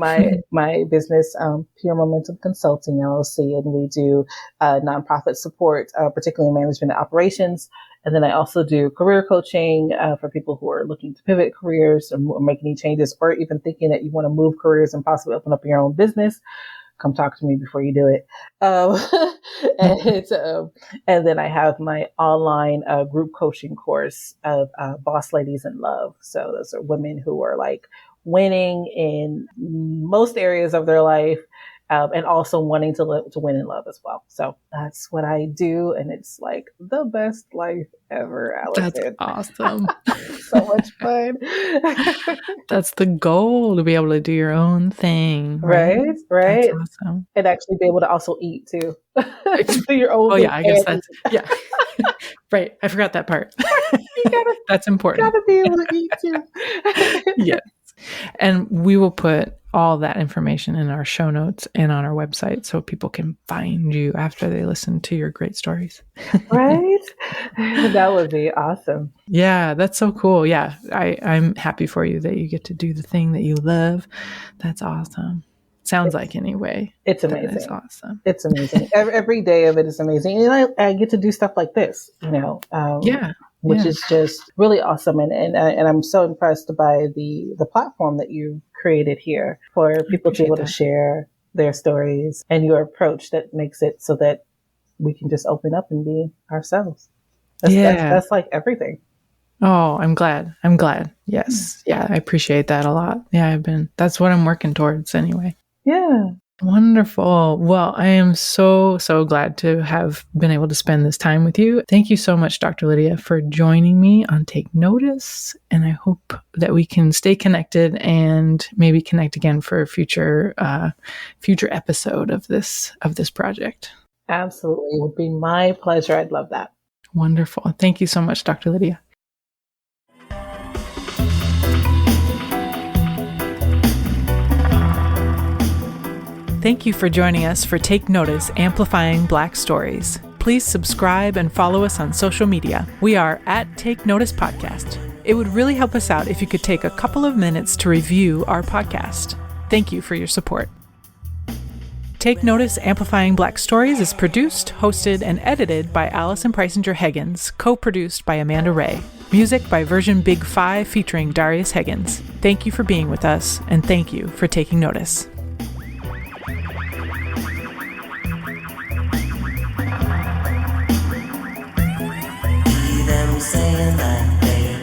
my business, Pure Momentum Consulting LLC, and we do nonprofit support, particularly in management and operations. And then I also do career coaching for people who are looking to pivot careers or make any changes, or even thinking that you want to move careers and possibly open up your own business. Come talk to me before you do it. And then I have my online group coaching course of Boss Ladies in Love. So those are women who are like winning in most areas of their life, and also wanting to win in love as well. So that's what I do. And it's like the best life ever, Allison.
That's awesome.
So much fun.
That's the goal, to be able to do your own thing.
Right.
That's awesome.
And actually be able to also eat too. Do your own thing.
I guess that's, right. I forgot that part. That's important.
You gotta be able to eat too.
Yes. And we will put all that information in our show notes and on our website so people can find you after they listen to your great stories.
Right? That would be awesome.
Yeah, that's so cool. Yeah, I'm happy for you that you get to do the thing that you love. That's awesome. Sounds like anyway.
It's amazing.
It's awesome.
It's amazing. Every day of it is amazing. And I get to do stuff like this, which is just really awesome. And I'm so impressed by the platform that you've created here for people to be able to share their stories, and your approach that makes it so that we can just open up and be ourselves. That's like everything.
Oh, I'm glad. Yes. Yeah, I appreciate that a lot. Yeah, that's what I'm working towards anyway.
Yeah.
Wonderful. Well, I am so glad to have been able to spend this time with you. Thank you so much, Dr. Lydia, for joining me on Take Notice. And I hope that we can stay connected and maybe connect again for a future episode of this project.
Absolutely. It would be my pleasure. I'd love that.
Wonderful. Thank you so much, Dr. Lydia. Thank you for joining us for Take Notice, Amplifying Black Stories. Please subscribe and follow us on social media. We are at Take Notice Podcast. It would really help us out if you could take a couple of minutes to review our podcast. Thank you for your support. Take Notice, Amplifying Black Stories is produced, hosted, and edited by Allison Preisinger-Heggins, co-produced by Amanda Ray. Music by Version Big 5 featuring Darius Higgins. Thank you for being with us, and thank you for taking notice.
Saying that they